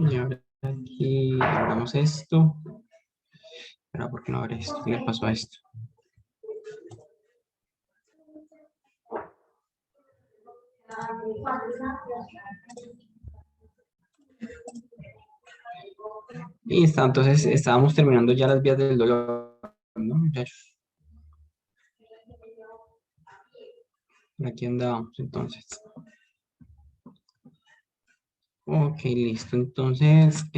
Y ahora aquí hagamos esto. Pero ¿por qué no abre esto? ¿Qué le pasó a esto? Y está, entonces estábamos terminando ya las vías del dolor, ¿no, muchachos? Por aquí andábamos entonces. Ok, listo. Entonces,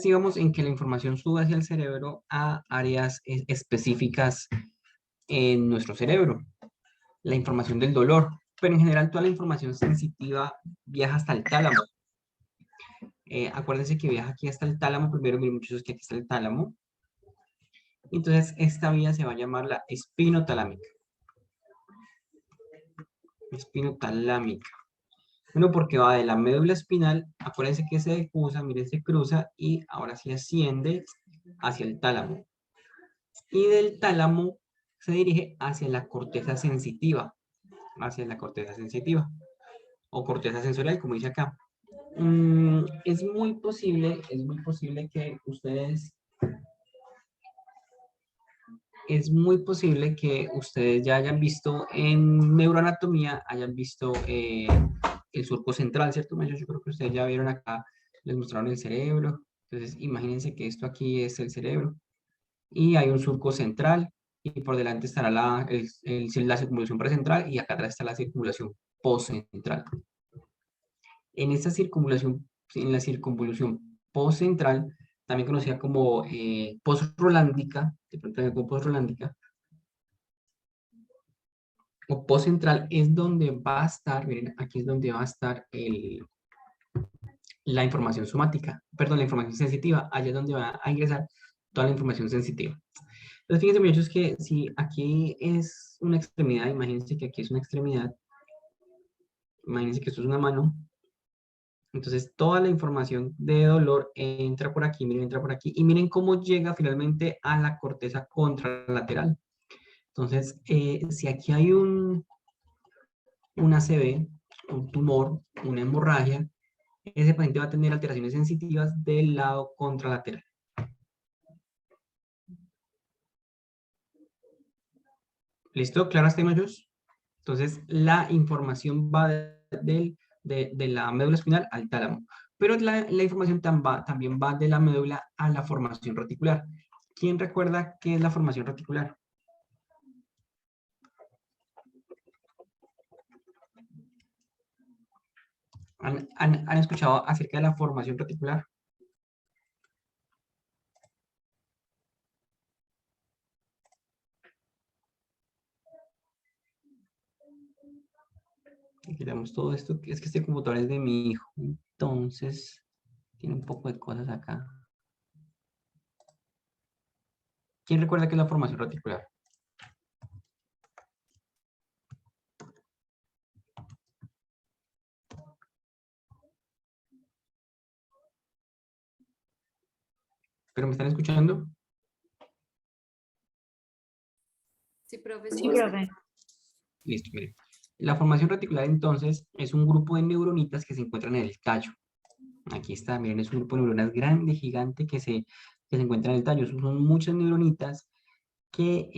digamos en que la información sube hacia el cerebro a áreas específicas en nuestro cerebro. La información del dolor, pero en general toda la información sensitiva viaja hasta el tálamo. Acuérdense que viaja aquí hasta el tálamo. Primero, miren muchachos que aquí está el tálamo. Entonces, esta vía se va a llamar la espinotalámica. Espinotalámica. Bueno, porque va de la médula espinal, acuérdense que se cruza, miren, se cruza y ahora sí asciende hacia el tálamo. Y del tálamo se dirige hacia la corteza sensitiva, o corteza sensorial, como dice acá. Es muy posible que ustedes ya hayan visto en neuroanatomía, hayan visto el surco central, ¿cierto? Yo creo que ustedes ya vieron acá, les mostraron el cerebro. Entonces, imagínense que esto aquí es el cerebro y hay un surco central y por delante estará la circunvalación precentral y acá atrás está la circunvalación postcentral. En esta circunvalación, en la circunvolución postcentral, también conocida como postrolándica, de pronto también como postrolándica, o postcentral, es donde va a estar, miren, aquí es donde va a estar la información somática, perdón, la información sensitiva, allá es donde va a ingresar toda la información sensitiva. Entonces, fíjense, muchachos, que si aquí es una extremidad, imagínense que aquí es una extremidad, imagínense que esto es una mano, entonces toda la información de dolor entra por aquí, miren, entra por aquí, y miren cómo llega finalmente a la corteza contralateral. Entonces, si aquí hay un ACV, un tumor, una hemorragia, ese paciente va a tener alteraciones sensitivas del lado contralateral. ¿Listo? ¿Claro hasta ahí, muchachos? Entonces, la información va de la médula espinal al tálamo. Pero la información también va de la médula a la formación reticular. ¿Quién recuerda qué es la formación reticular? ¿Han escuchado acerca de la formación reticular? Quitamos todo esto. Es que este computador es de mi hijo. Entonces, tiene un poco de cosas acá. ¿Quién recuerda qué es la formación reticular? ¿Pero me están escuchando? Sí, profe. Sí, profe. Listo, mire. La formación reticular, entonces, es un grupo de neuronitas que se encuentran en el tallo. Aquí está, miren, es un grupo de neuronas grande, gigante, que se encuentra en el tallo. Son muchas neuronitas que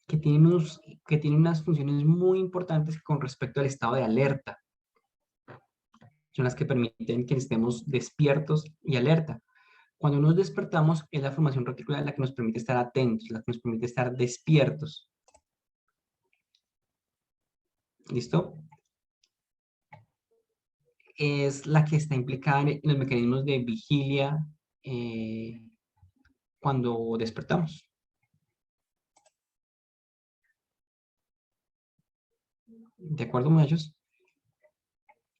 tienen unas funciones muy importantes con respecto al estado de alerta. Son las que permiten que estemos despiertos y alerta. Cuando nos despertamos, es la formación reticular la que nos permite estar atentos, la que nos permite estar despiertos. ¿Listo? Es la que está implicada en los mecanismos de vigilia cuando despertamos. ¿De acuerdo, muchachos?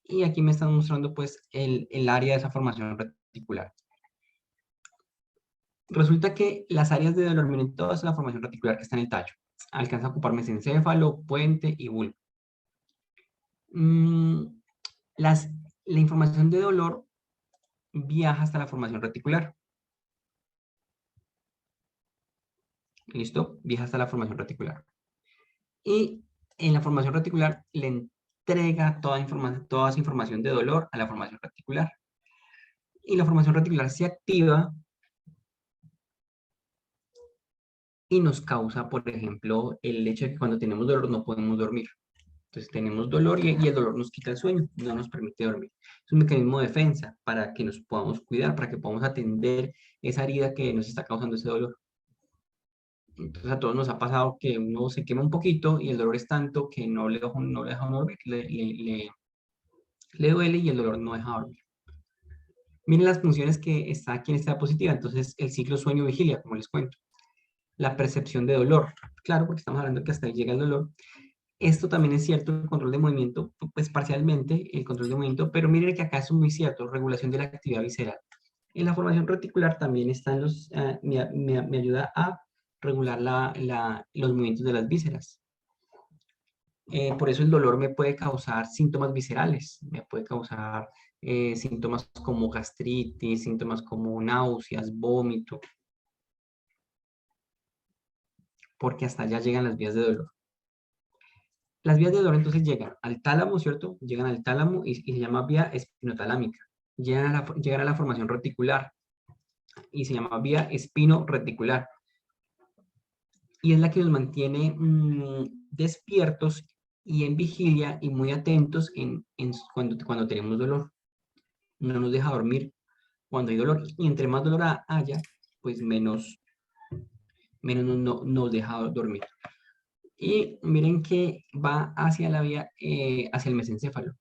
Y aquí me están mostrando pues el área de esa formación reticular. Resulta que las áreas de dolor, miren, toda la formación reticular que está en el tallo. Alcanza a ocupar mesencéfalo, puente y bulbo. La información de dolor viaja hasta la formación reticular. ¿Listo? Viaja hasta la formación reticular. Y en la formación reticular le entrega toda esa información de dolor a la formación reticular. Y la formación reticular se activa y nos causa, por ejemplo, el hecho de que cuando tenemos dolor no podemos dormir. Entonces tenemos dolor y el dolor nos quita el sueño, no nos permite dormir. Es un mecanismo de defensa para que nos podamos cuidar, para que podamos atender esa herida que nos está causando ese dolor. Entonces a todos nos ha pasado que uno se quema un poquito y el dolor es tanto que no le deja uno dormir, le duele y el dolor no deja dormir. Miren las funciones que está aquí en esta diapositiva. Entonces el ciclo sueño-vigilia, como les cuento. La percepción de dolor. Claro, porque estamos hablando que hasta ahí llega el dolor. Esto también es cierto, el control de movimiento, pues parcialmente el control de movimiento, pero miren que acá es muy cierto, regulación de la actividad visceral. En la formación reticular también están me ayuda a regular los movimientos de las vísceras. Por eso el dolor me puede causar síntomas viscerales, me puede causar síntomas como gastritis, síntomas como náuseas, vómito, porque hasta allá llegan las vías de dolor. Las vías de dolor entonces llegan al tálamo, ¿cierto? Llegan al tálamo y se llama vía espinotalámica. Llegan a la formación reticular y se llama vía espino-reticular. Y es la que nos mantiene despiertos y en vigilia y muy atentos cuando tenemos dolor. No nos deja dormir cuando hay dolor. Y entre más dolor haya, pues menos nos deja dormir. Y miren que va hacia la vía, hacia el mesencéfalo.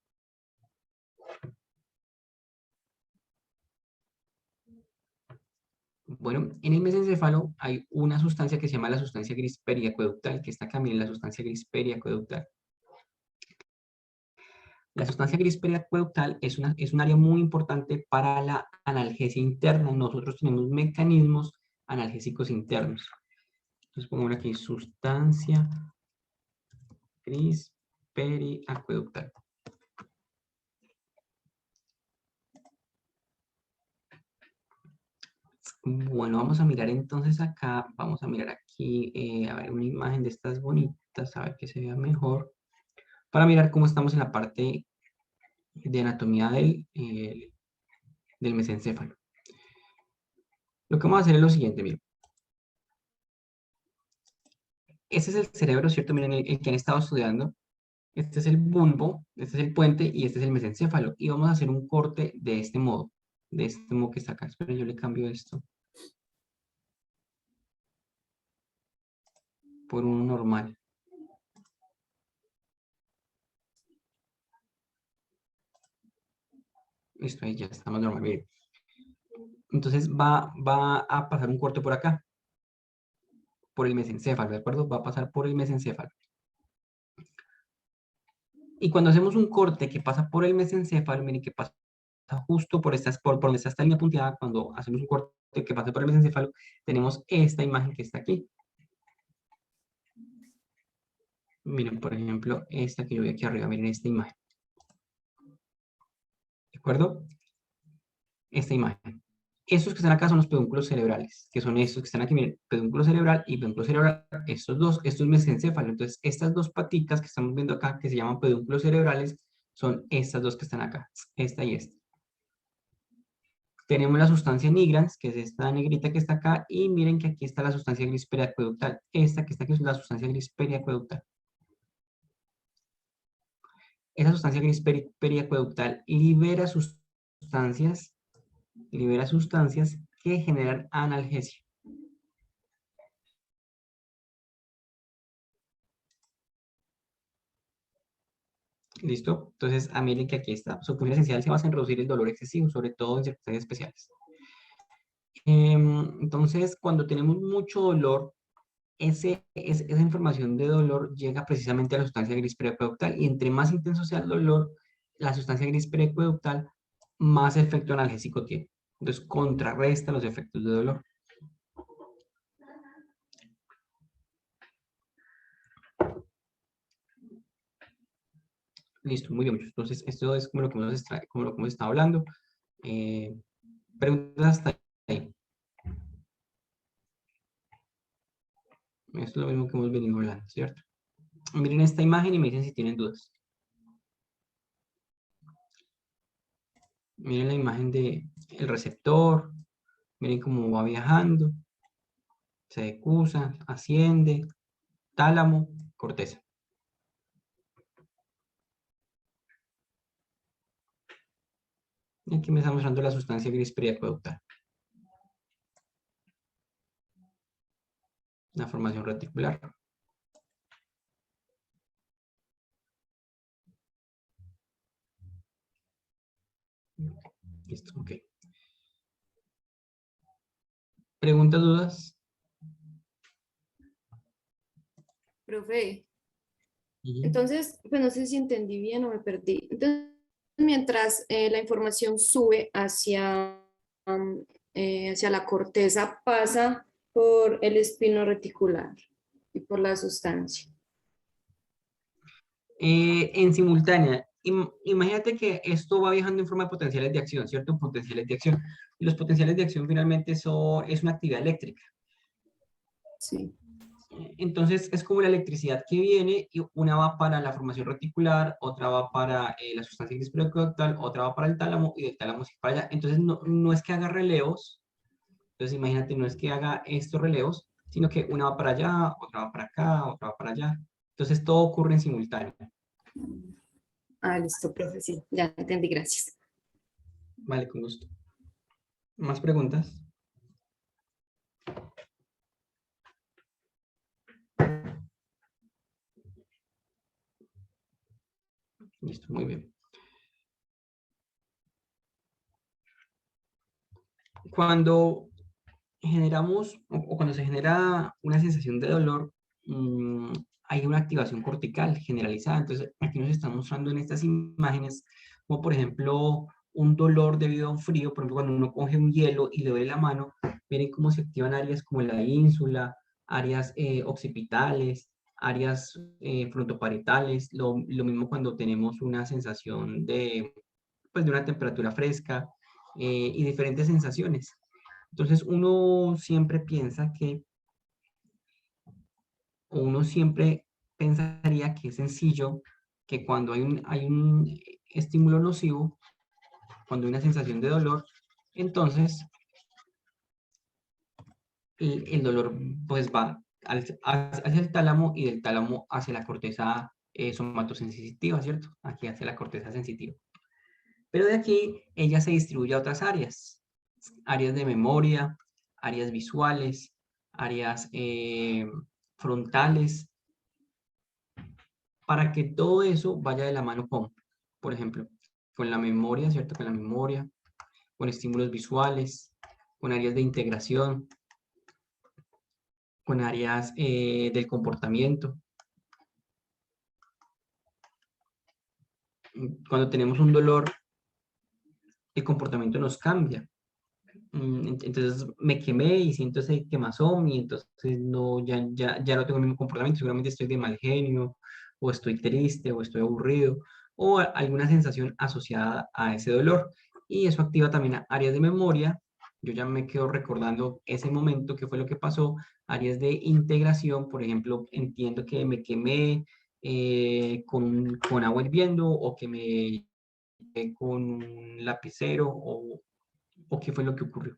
Bueno, en el mesencéfalo hay una sustancia que se llama la sustancia gris periacueductal, que está acá, miren, la sustancia gris periacueductal. La sustancia gris periacueductal es un área muy importante para la analgesia interna. Nosotros tenemos mecanismos analgésicos internos. Entonces pongamos aquí sustancia gris periacueductal. Bueno, vamos a mirar entonces acá, vamos a mirar aquí, a ver, una imagen de estas bonitas, a ver que se vea mejor, para mirar cómo estamos en la parte de anatomía del mesencéfalo. Lo que vamos a hacer es lo siguiente, miren. Este es el cerebro, ¿cierto? Miren, el que han estado estudiando. Este es el bulbo, este es el puente y este es el mesencéfalo. Y vamos a hacer un corte de este modo que está acá. Esperen, yo le cambio esto por uno normal. Listo, ahí ya está más normal, miren. Entonces va a pasar un corte por acá, por el mesencéfalo, ¿de acuerdo? Va a pasar por el mesencéfalo. Y cuando hacemos un corte que pasa por el mesencéfalo, miren que pasa justo por donde está esta línea punteada, cuando hacemos un corte que pasa por el mesencéfalo, tenemos esta imagen que está aquí. Miren, por ejemplo, esta que yo veo aquí arriba, miren esta imagen. ¿De acuerdo? Esta imagen. Estos que están acá son los pedúnculos cerebrales, que son estos que están aquí, miren, pedúnculo cerebral y pedúnculo cerebral, estos dos, esto es mesencéfalo. Entonces, estas dos paticas que estamos viendo acá, que se llaman pedúnculos cerebrales, son estas dos que están acá, esta y esta. Tenemos la sustancia nigrans, que es esta negrita que está acá, y miren que aquí está la sustancia gris periacueductal. Esta que está aquí es la sustancia gris periacueductal. Esa sustancia gris periacueductal libera sustancias que generan analgesia. ¿Listo? Entonces, miren que aquí está. Su función esencial se basa en reducir el dolor excesivo, sobre todo en circunstancias especiales. Entonces, cuando tenemos mucho dolor, esa información de dolor llega precisamente a la sustancia gris periacueductal y entre más intenso sea el dolor, la sustancia gris periacueductal más efecto analgésico tiene. Entonces, contrarresta los efectos de dolor. Listo, muy bien. Entonces, esto es como lo que hemos estado hablando. Preguntas hasta ahí. Esto es lo mismo que hemos venido hablando, ¿cierto? Miren esta imagen y me dicen si tienen dudas. Miren la imagen del receptor, miren cómo va viajando, se decusa, asciende, tálamo, corteza. Y aquí me está mostrando la sustancia gris periacueductal. La formación reticular. Listo, ok. ¿Preguntas, dudas? Profe, Ujú. entonces, pues no sé si entendí bien o me perdí. Entonces, mientras la información sube hacia la corteza, pasa por el espino reticular y por la sustancia. En simultánea. Imagínate que esto va viajando en forma de potenciales de acción, ¿cierto? Potenciales de acción. Y los potenciales de acción finalmente es una actividad eléctrica. Sí. Entonces es como la electricidad que viene y una va para la formación reticular, otra va para la sustancia periacueductal, otra va para el tálamo y del tálamo sigue para allá. Entonces no es que haga relevos, entonces imagínate, no es que haga estos relevos, sino que una va para allá, otra va para acá, otra va para allá. Entonces todo ocurre en simultáneo. Ah, listo, profe, sí, ya entendí, gracias. Vale, con gusto. ¿Más preguntas? Listo, muy bien. Cuando generamos o cuando se genera una sensación de dolor, hay una activación cortical generalizada. Entonces, aquí nos están mostrando en estas imágenes, como por ejemplo, un dolor debido a un frío, por ejemplo, cuando uno coge un hielo y le duele la mano, miren cómo se activan áreas como la ínsula, áreas occipitales, áreas frontoparietales, lo mismo cuando tenemos una sensación pues, de una temperatura fresca y diferentes sensaciones. Entonces uno siempre piensa que, o uno siempre pensaría que es sencillo que cuando hay un estímulo nocivo, cuando hay una sensación de dolor, entonces el dolor pues va hacia el tálamo y del tálamo hacia la corteza somatosensitiva, ¿cierto? Aquí hacia la corteza sensitiva. Pero de aquí ella se distribuye a otras áreas, áreas de memoria, áreas visuales, áreas frontales, para que todo eso vaya de la mano con, por ejemplo, con la memoria, ¿cierto? Con la memoria, con estímulos visuales, con áreas de integración, con áreas del comportamiento. Cuando tenemos un dolor, el comportamiento nos cambia. Entonces me quemé y siento ese quemazón y entonces no, ya no tengo el mismo comportamiento, seguramente estoy de mal genio o estoy triste o estoy aburrido o alguna sensación asociada a ese dolor y eso activa también áreas de memoria. Yo ya me quedo recordando ese momento, qué fue lo que pasó, áreas de integración, por ejemplo, entiendo que me quemé con agua hirviendo o que me con un lapicero o qué fue lo que ocurrió.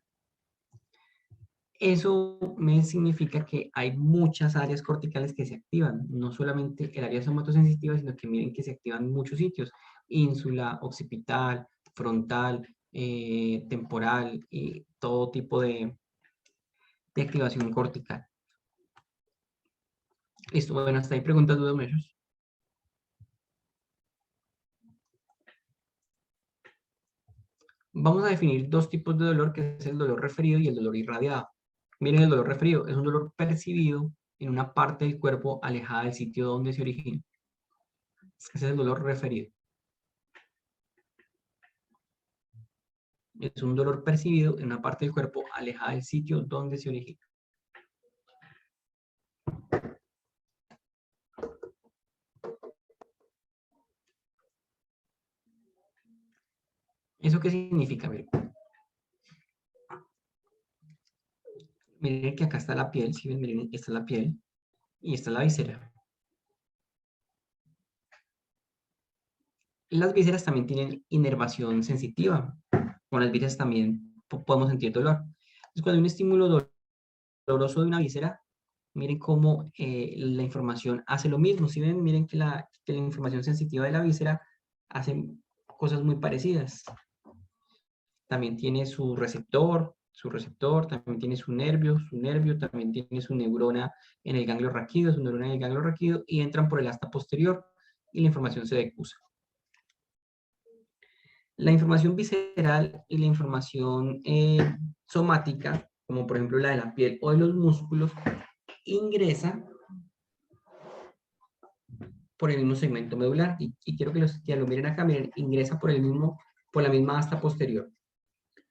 Eso me significa que hay muchas áreas corticales que se activan, no solamente el área somatosensitiva, sino que miren que se activan muchos sitios, ínsula, occipital, frontal, temporal y todo tipo de activación cortical. Listo, bueno, hasta ahí preguntas, dudas, Mellos. Vamos a definir dos tipos de dolor, que es el dolor referido y el dolor irradiado. Miren, el dolor referido es un dolor percibido en una parte del cuerpo alejada del sitio donde se origina. Ese es el dolor referido. Es un dolor percibido en una parte del cuerpo alejada del sitio donde se origina. ¿Eso qué significa? Miren que acá está la piel, ¿sí ven? Miren, esta es la piel. y esta es la víscera. Las vísceras también tienen inervación sensitiva. Con las vísceras también podemos sentir dolor. Entonces, cuando hay un estímulo doloroso de una víscera, miren cómo la información hace lo mismo. Si ven, miren que la información sensitiva de la víscera hace cosas muy parecidas. También tiene su receptor, también tiene su nervio, también tiene su neurona en el ganglio raquídeo, su neurona en el ganglio raquídeo, y entran por el asta posterior y la información se decusa. La información visceral y la información somática, como por ejemplo la de la piel o de los músculos, ingresa por el mismo segmento medular. Y quiero que lo miren acá, miren, ingresa por la misma asta posterior.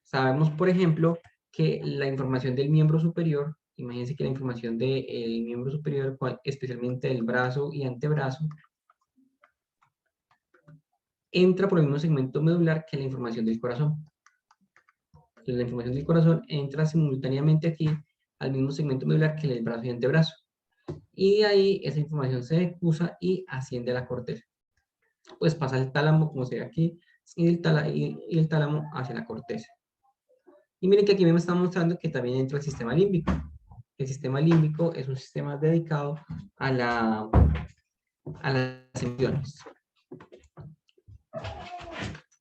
Sabemos, por ejemplo, que la información del miembro superior, imagínense que la información del miembro superior, especialmente del brazo y antebrazo, entra por el mismo segmento medular que la información del corazón. Entonces, la información del corazón entra simultáneamente aquí al mismo segmento medular que el brazo y antebrazo. Y de ahí esa información se decusa y asciende a la corteza. Pues pasa al tálamo, como se ve aquí, y el tálamo hacia la corteza. Y miren que aquí me está mostrando que también entra el sistema límbico. El sistema límbico es un sistema dedicado a las emociones.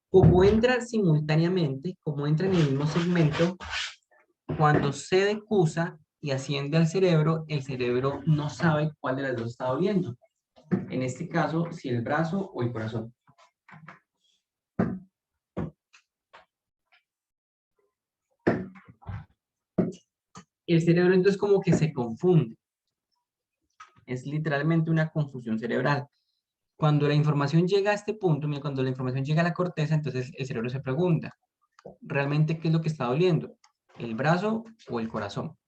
Como entra simultáneamente, como entra en el mismo segmento, cuando se decusa y asciende al cerebro, el cerebro no sabe cuál de las dos está doliendo. En este caso, si el brazo o el corazón. El cerebro entonces como que se confunde. Es literalmente una confusión cerebral. Cuando la información llega a este punto, mira, cuando la información llega a la corteza, entonces el cerebro se pregunta, ¿realmente qué es lo que está doliendo? ¿El brazo o el corazón?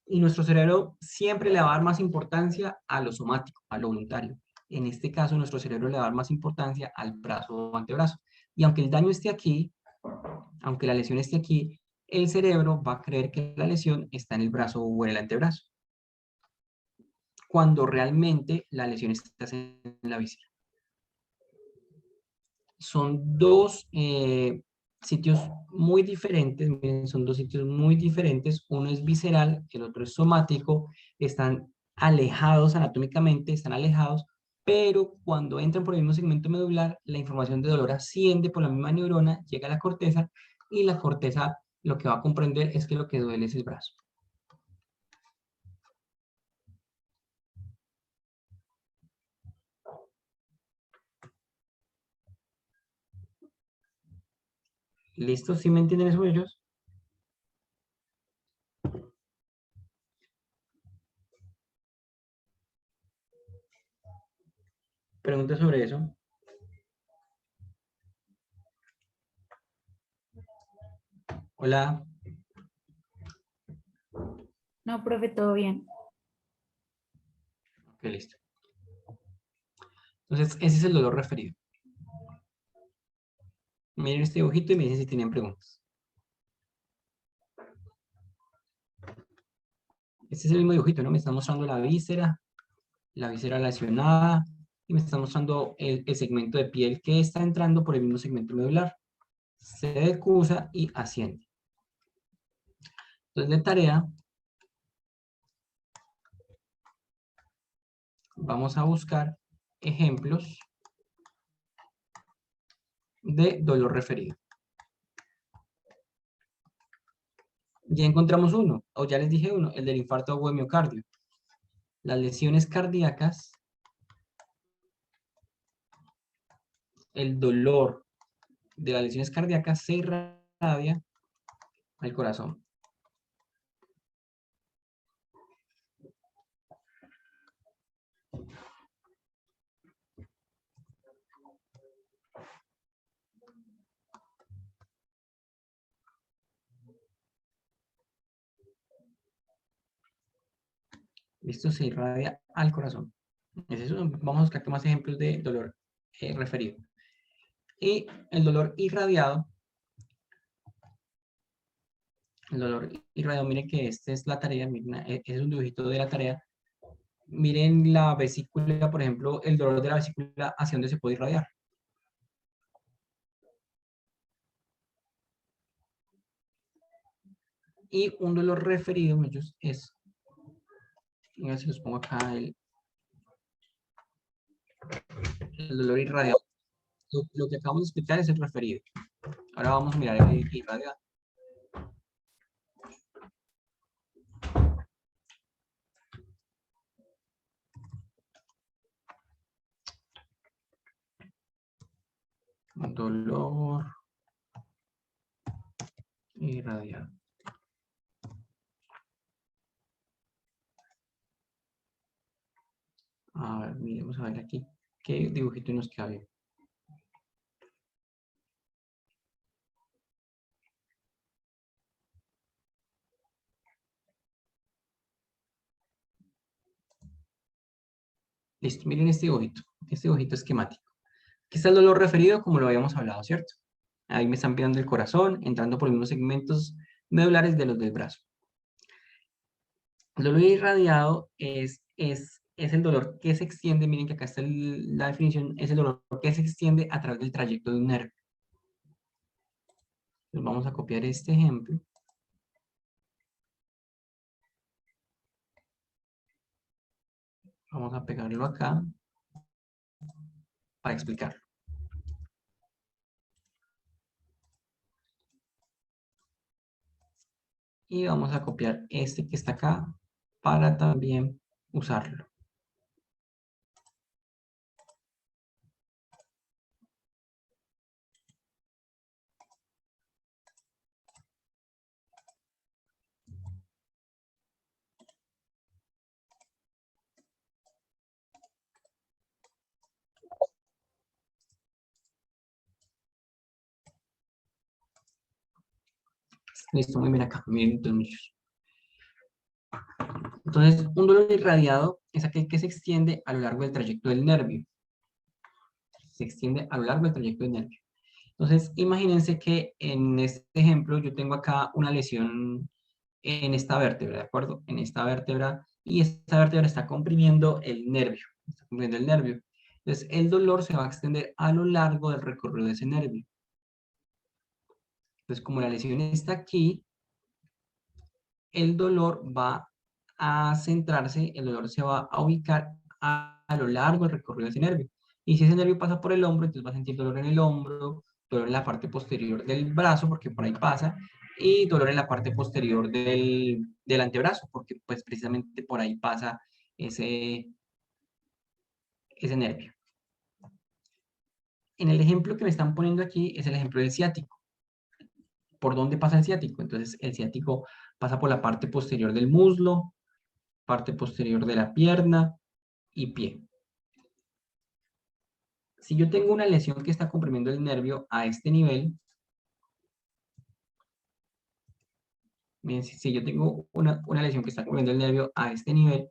Y nuestro cerebro siempre le va a dar más importancia a lo somático, a lo voluntario. En este caso, nuestro cerebro le va a dar más importancia al brazo o antebrazo. Y aunque el daño esté aquí, aunque la lesión esté aquí, el cerebro va a creer que la lesión está en el brazo o en el antebrazo, cuando realmente la lesión está en la víscera. Son dos sitios muy diferentes, miren, son dos sitios muy diferentes, uno es visceral, el otro es somático, están alejados anatómicamente, están alejados, pero cuando entran por el mismo segmento medular, la información de dolor asciende por la misma neurona, llega a la corteza, y la corteza lo que va a comprender es que lo que duele es el brazo. ¿Listo? ¿Sí me entienden eso ellos? Preguntas sobre eso. Hola. No, profe, todo bien. Ok, listo. Entonces, ese es el dolor referido. Miren este dibujito y me dicen si tienen preguntas. Este es el mismo dibujito, ¿no? Me está mostrando la víscera lesionada, y me está mostrando el segmento de piel que está entrando por el mismo segmento medular. Se decusa y asciende. Entonces, de tarea, vamos a buscar ejemplos de dolor referido. Ya encontramos uno, o ya les dije uno, el del infarto agudo de miocardio. Las lesiones cardíacas, el dolor de las lesiones cardíacas se irradia al corazón. Listo, se irradia al corazón. Es eso. Vamos a buscar más ejemplos de dolor referido. Y el dolor irradiado, miren que esta es la tarea, miren, es un dibujito de la tarea. Miren la vesícula, por ejemplo, el dolor de la vesícula, ¿hacia dónde se puede irradiar? Y un dolor referido, muchachos, es, a ver si los pongo acá, el dolor irradiado. Lo que acabamos de explicar es el referido. Ahora vamos a mirar el irradiado. Dolor irradiado. A ver, miremos a ver aquí. ¿Qué dibujito nos queda bien? Listo, miren este dibujito esquemático. Aquí está el dolor referido, como lo habíamos hablado, ¿cierto? Ahí me están viendo el corazón, entrando por unos segmentos medulares de los del brazo. El dolor irradiado es el dolor que se extiende, miren que acá está la definición, es el dolor que se extiende a través del trayecto de un nervio. Entonces vamos a copiar este ejemplo. Vamos a pegarlo acá para explicarlo. Y vamos a copiar este que está acá para también usarlo. Listo, muy bien acá, miren muchos. Entonces, un dolor irradiado es aquel que se extiende a lo largo del trayecto del nervio. Se extiende a lo largo del trayecto del nervio. Entonces, imagínense que en este ejemplo yo tengo acá una lesión en esta vértebra, ¿de acuerdo? En esta vértebra, y esta vértebra está comprimiendo el nervio. Está comprimiendo el nervio. Entonces, el dolor se va a extender a lo largo del recorrido de ese nervio. Entonces, como la lesión está aquí, el dolor va a centrarse, el dolor se va a ubicar a lo largo del recorrido de ese nervio. Y si ese nervio pasa por el hombro, entonces va a sentir dolor en el hombro, dolor en la parte posterior del brazo, porque por ahí pasa, y dolor en la parte posterior del antebrazo, porque pues precisamente por ahí pasa ese nervio. En el ejemplo que me están poniendo aquí es el ejemplo del ciático. ¿Por dónde pasa el ciático? Entonces el ciático pasa por la parte posterior del muslo, parte posterior de la pierna y pie. Si yo tengo una lesión que está comprimiendo el nervio a este nivel, miren, si yo tengo una lesión que está comprimiendo el nervio a este nivel,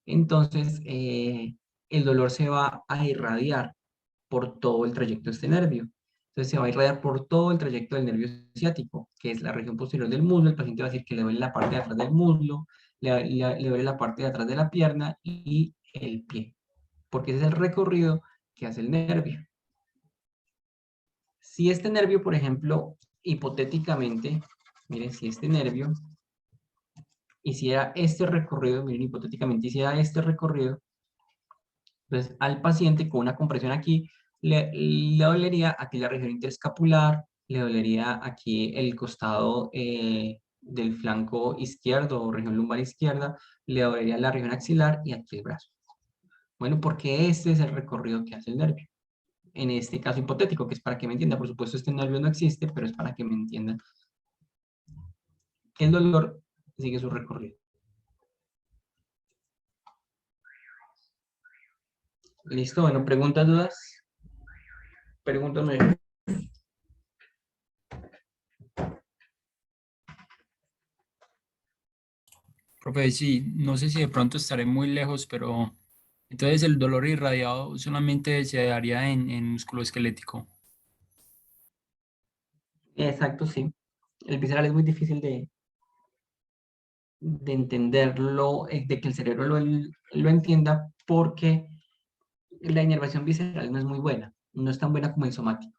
entonces el dolor se va a irradiar por todo el trayecto de este nervio. Entonces se va a irradiar por todo el trayecto del nervio ciático, que es la región posterior del muslo. El paciente va a decir que le duele la parte de atrás del muslo, le duele la parte de atrás de la pierna y el pie, porque ese es el recorrido que hace el nervio. Si este nervio, por ejemplo, hipotéticamente, miren, si este nervio hiciera este recorrido, miren, hipotéticamente hiciera este recorrido, entonces al paciente con una compresión aquí, le dolería aquí la región interescapular, le dolería aquí el costado del flanco izquierdo o región lumbar izquierda, le dolería la región axilar y aquí el brazo. Bueno, porque este es el recorrido que hace el nervio. En este caso hipotético, que es para que me entienda, por supuesto este nervio no existe, pero es para que me entiendan que el dolor sigue su recorrido. ¿Listo? Bueno, preguntas, dudas. Pregúntame. Profe, sí, no sé si de pronto estaré muy lejos, pero entonces el dolor irradiado solamente se daría en músculo esquelético. Exacto, sí. El visceral es muy difícil de entenderlo, de que el cerebro lo entienda, porque la inervación visceral no es muy buena, no es tan buena como el somático.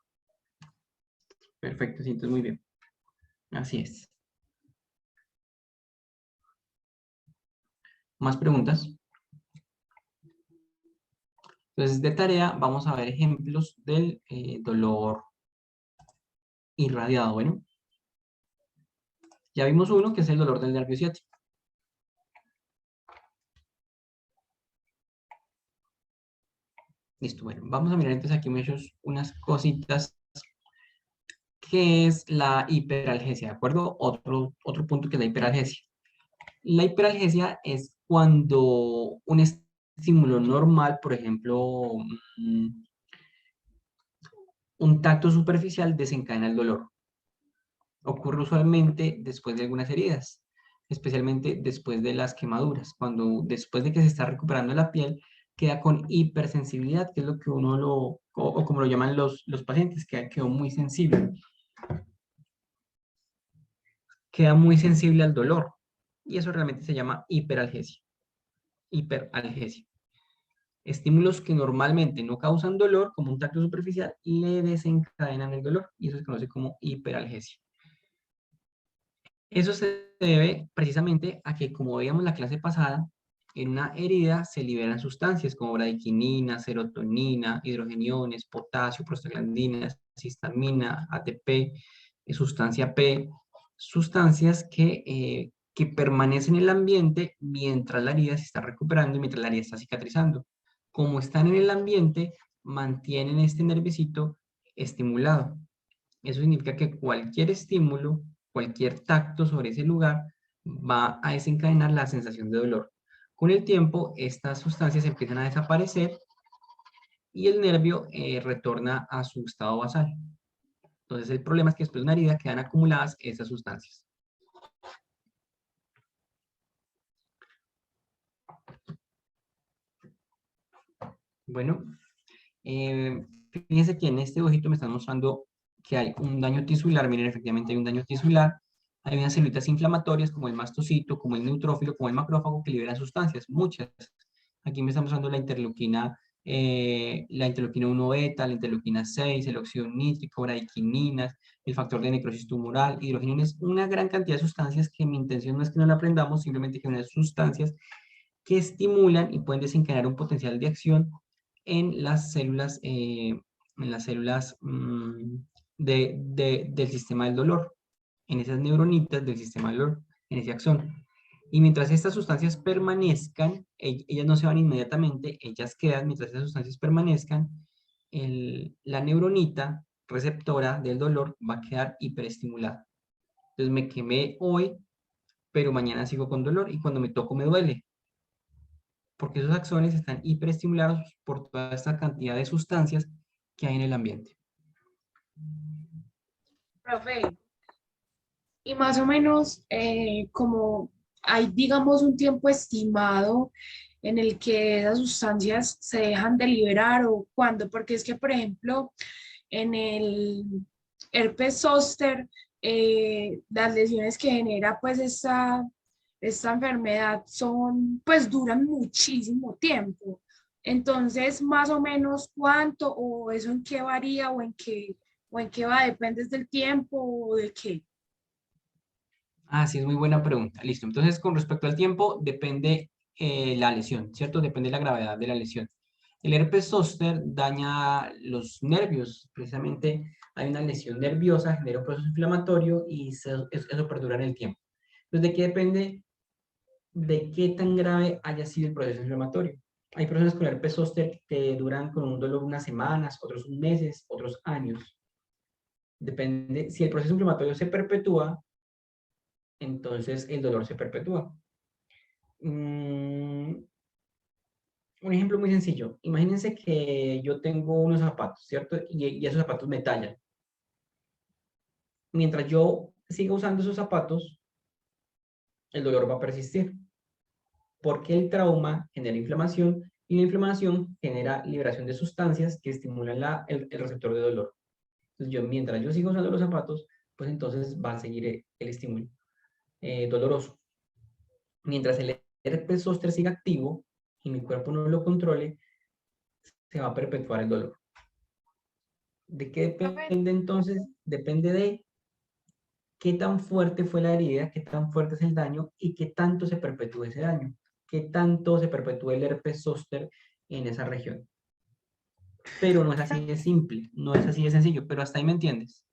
Perfecto, sí, entonces muy bien. Así es. ¿Más preguntas? Entonces, de tarea, vamos a ver ejemplos del dolor irradiado. Bueno, ya vimos uno, que es el dolor del nervio ciático. Listo, bueno, vamos a mirar entonces aquí muchos, unas cositas, que es la hiperalgesia, ¿de acuerdo? Otro punto que es la hiperalgesia. La hiperalgesia es cuando un estímulo normal, por ejemplo, mm, un tacto superficial desencadena el dolor. Ocurre usualmente después de algunas heridas, especialmente después de las quemaduras, cuando después de que se está recuperando la piel, queda con hipersensibilidad, que es lo que uno o como lo llaman los pacientes, quedó muy sensible. Queda muy sensible al dolor. Y eso realmente se llama hiperalgesia. Hiperalgesia. Estímulos que normalmente no causan dolor, como un tacto superficial, le desencadenan el dolor. Y eso se conoce como hiperalgesia. Eso se debe precisamente a que, como veíamos en la clase pasada, en una herida se liberan sustancias como bradicínina, serotonina, hidrogeniones, potasio, prostaglandinas, histamina, ATP, sustancia P, sustancias que permanecen en el ambiente mientras la herida se está recuperando y mientras la herida está cicatrizando. Como están en el ambiente, mantienen este nervicito estimulado. Eso significa que cualquier estímulo, cualquier tacto sobre ese lugar va a desencadenar la sensación de dolor. Con el tiempo, estas sustancias empiezan a desaparecer y el nervio retorna a su estado basal. Entonces, el problema es que después de una herida quedan acumuladas esas sustancias. Bueno, fíjense que en este ojito me están mostrando que hay un daño tisular. Miren, efectivamente hay un daño tisular. Hay unas células inflamatorias como el mastocito, como el neutrófilo, como el macrófago que liberan sustancias, muchas. Aquí me está mostrando la interleuquina 1 beta, la interleuquina 6, el óxido nítrico, bradicininas, el factor de necrosis tumoral, hidrogeniones, una gran cantidad de sustancias que mi intención no es que no la aprendamos, simplemente que unas sustancias que estimulan y pueden desencadenar un potencial de acción en las células, del sistema del dolor, en esas neuronitas del sistema del dolor, en ese axón. Y mientras estas sustancias permanezcan, ellas no se van inmediatamente, ellas quedan, mientras estas sustancias permanezcan, la neuronita receptora del dolor va a quedar hiperestimulada. Entonces me quemé hoy, pero mañana sigo con dolor y cuando me toco me duele, porque esos axones están hiperestimulados por toda esta cantidad de sustancias que hay en el ambiente. Profe, y más o menos como hay, digamos, un tiempo estimado en el que esas sustancias se dejan de liberar o cuándo, porque es que, por ejemplo, en el herpes zóster, las lesiones que genera pues esta enfermedad son, pues duran muchísimo tiempo. Entonces, más o menos cuánto o eso en qué varía o en qué va, depende del tiempo o de qué. Ah, sí, es muy buena pregunta. Listo. Entonces, con respecto al tiempo, depende la lesión, ¿cierto? Depende de la gravedad de la lesión. El herpes zóster daña los nervios. Precisamente hay una lesión nerviosa, genera un proceso inflamatorio y eso perdura en el tiempo. Entonces, ¿de qué depende? De qué tan grave haya sido el proceso inflamatorio. Hay personas con herpes zóster que duran con un dolor unas semanas, otros meses, otros años. Depende, si el proceso inflamatorio se perpetúa, entonces el dolor se perpetúa. Un ejemplo muy sencillo. Imagínense que yo tengo unos zapatos, ¿cierto? Y esos zapatos me tallan. Mientras yo siga usando esos zapatos, el dolor va a persistir. Porque el trauma genera inflamación y la inflamación genera liberación de sustancias que estimulan el receptor de dolor. Entonces, mientras yo siga usando los zapatos, pues entonces va a seguir el estímulo doloroso. Mientras el herpes zóster siga activo y mi cuerpo no lo controle, se va a perpetuar el dolor. ¿De qué Profe, depende entonces? Depende de qué tan fuerte fue la herida, qué tan fuerte es el daño y qué tanto se perpetúa ese daño, qué tanto se perpetúa el herpes zóster en esa región. Pero no es así de simple, no es así de sencillo, pero hasta ahí me entiendes.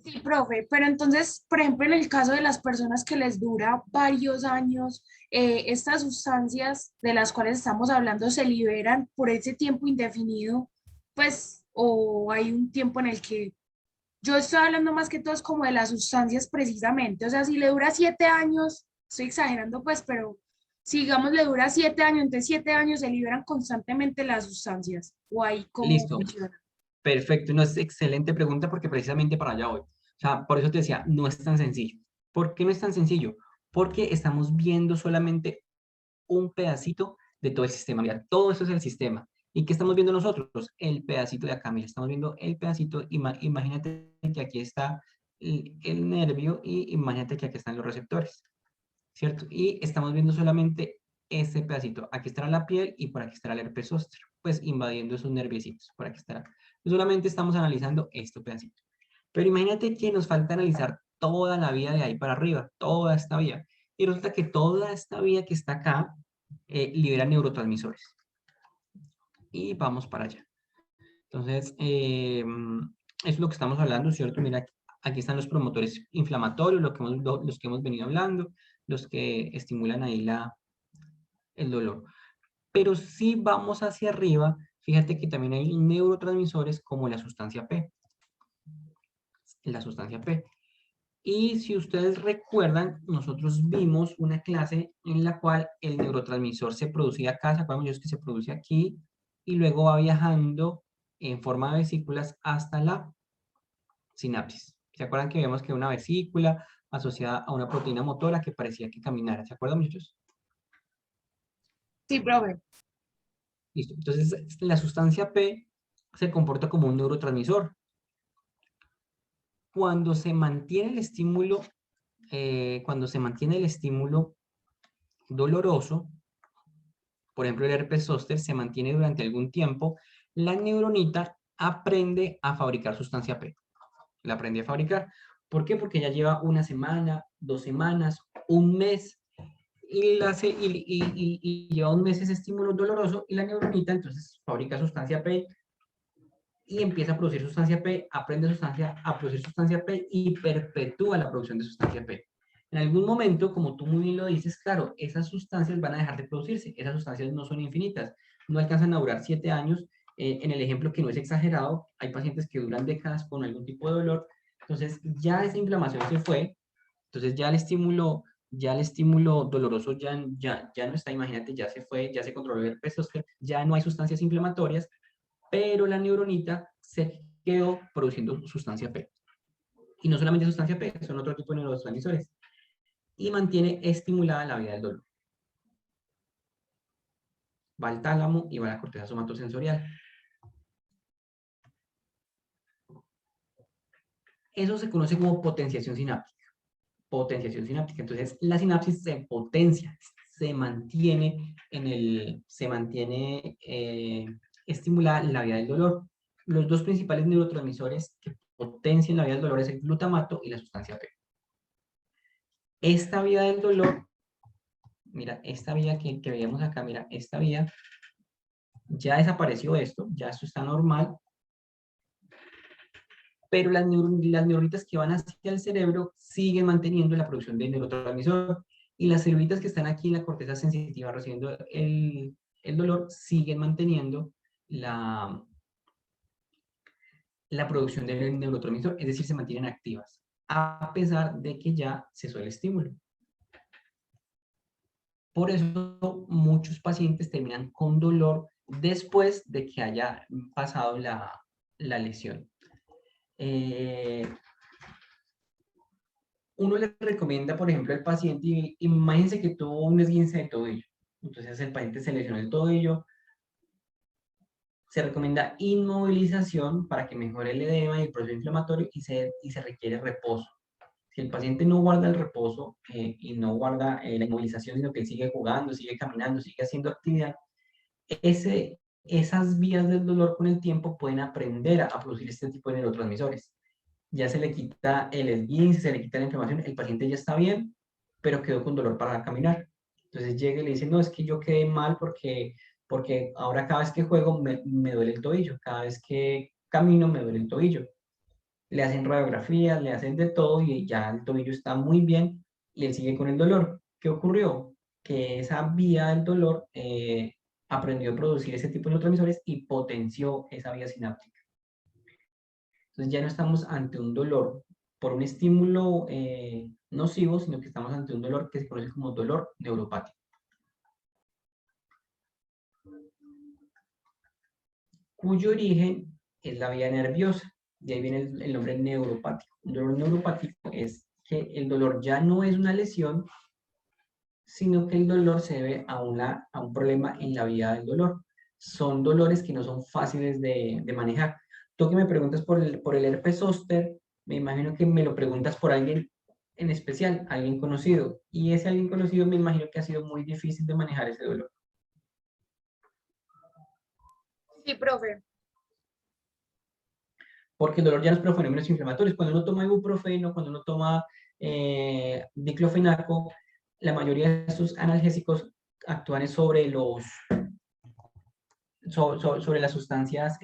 sí, profe, pero entonces, por ejemplo, en el caso de las personas que les dura varios años, estas sustancias de las cuales estamos hablando se liberan por ese tiempo indefinido, pues, o hay un tiempo en el que yo estoy hablando más que todo es como de las sustancias precisamente, o sea, si le dura 7 años, estoy exagerando pues, pero si digamos le dura 7 años, entre 7 años se liberan constantemente las sustancias, o ahí cómo Listo, funciona. perfecto. No, es excelente pregunta porque precisamente para allá voy. O sea, por eso te decía, no es tan sencillo. ¿Por qué no es tan sencillo? Porque estamos viendo solamente un pedacito de todo el sistema. Mira, todo eso es el sistema. ¿Y qué estamos viendo nosotros? El pedacito de acá, mira, estamos viendo el pedacito. Imagínate que aquí está el nervio y imagínate que aquí están los receptores, ¿cierto? Y estamos viendo solamente este pedacito. Aquí estará la piel y por aquí estará el herpes zóster, pues invadiendo esos nerviecitos. Por aquí estará. Solamente estamos analizando este pedacito. Pero imagínate que nos falta analizar toda la vía de ahí para arriba, toda esta vía. Y resulta que toda esta vía que está acá libera neurotransmisores. Y vamos para allá. Entonces, eso es lo que estamos hablando, ¿cierto? Mira, aquí están los promotores inflamatorios, los que hemos venido hablando, los que estimulan ahí el dolor. Pero si vamos hacia arriba, fíjate que también hay neurotransmisores como la sustancia P. La sustancia P. Y si ustedes recuerdan, nosotros vimos una clase en la cual el neurotransmisor se producía acá, ¿se acuerdan ellos que se produce aquí? Y luego va viajando en forma de vesículas hasta la sinapsis. ¿Se acuerdan que vemos que una vesícula asociada a una proteína motora que parecía que caminara? ¿Se acuerdan muchachos? Sí, profe. Listo. Entonces, la sustancia P se comporta como un neurotransmisor. Cuando se mantiene el estímulo, doloroso, por ejemplo, el herpes zóster se mantiene durante algún tiempo, la neuronita aprende a fabricar sustancia P. La aprende a fabricar. ¿Por qué? Porque ya lleva una semana, 2 semanas, un mes, y lleva un mes ese estímulo doloroso, y la neuronita entonces fabrica sustancia P y empieza a producir sustancia P, aprende a producir sustancia P y perpetúa la producción de sustancia P. En algún momento, como tú muy bien lo dices, claro, esas sustancias van a dejar de producirse, esas sustancias no son infinitas, no alcanzan a durar 7 años. En el ejemplo que no es exagerado, hay pacientes que duran décadas con algún tipo de dolor, entonces ya esa inflamación se fue, entonces ya el estímulo doloroso ya no está, imagínate, ya se fue, ya se controló el herpes zóster, ya no hay sustancias inflamatorias, pero la neuronita se quedó produciendo sustancia P. Y no solamente sustancia P, son otro tipo de neurotransmisores. Y mantiene estimulada la vía del dolor. Va al tálamo y va a la corteza somatosensorial. Eso se conoce como potenciación sináptica. Potenciación sináptica. Entonces, la sinapsis se potencia, se mantiene estimulada la vía del dolor. Los dos principales neurotransmisores que potencian la vía del dolor es el glutamato y la sustancia P. Esta vía del dolor, mira, esta vía que veíamos acá, mira, esta vía, ya desapareció esto, ya esto está normal, pero las neuronitas que van hacia el cerebro siguen manteniendo la producción de neurotransmisor, y las células que están aquí en la corteza sensitiva recibiendo el dolor siguen manteniendo la producción del neurotransmisor, es decir, se mantienen activas, a pesar de que ya cesó el estímulo. Por eso muchos pacientes terminan con dolor después de que haya pasado la lesión. Uno le recomienda, por ejemplo, al paciente, imagínense que tuvo un esguince de tobillo, entonces el paciente se lesionó el tobillo, se recomienda inmovilización para que mejore el edema y el proceso inflamatorio, y se requiere reposo. Si el paciente no guarda el reposo y no guarda la inmovilización, sino que sigue jugando, sigue caminando, sigue haciendo actividad, esas vías del dolor con el tiempo pueden aprender a producir este tipo de neurotransmisores. Ya se le quita el esguince, se le quita la inflamación, el paciente ya está bien, pero quedó con dolor para caminar. Entonces llega y le dice, no, es que yo quedé mal porque ahora cada vez que juego me duele el tobillo, cada vez que camino me duele el tobillo. Le hacen radiografías, le hacen de todo y ya el tobillo está muy bien y él sigue con el dolor. ¿Qué ocurrió? Que esa vía del dolor aprendió a producir ese tipo de neurotransmisores y potenció esa vía sináptica. Entonces ya no estamos ante un dolor por un estímulo nocivo, sino que estamos ante un dolor que se conoce como dolor neuropático. Cuyo origen es la vía nerviosa. De ahí viene el nombre neuropático. Un dolor neuropático es que el dolor ya no es una lesión, sino que el dolor se debe a un problema en la vía del dolor. Son dolores que no son fáciles de manejar. Tú que me preguntas por el herpes zóster, me imagino que me lo preguntas por alguien en especial, alguien conocido. Y ese alguien conocido me imagino que ha sido muy difícil de manejar ese dolor. Sí, profe. Porque el dolor ya no es por fenómenos inflamatorios. Cuando uno toma ibuprofeno, cuando uno toma diclofenaco, la mayoría de estos analgésicos actúan sobre las sustancias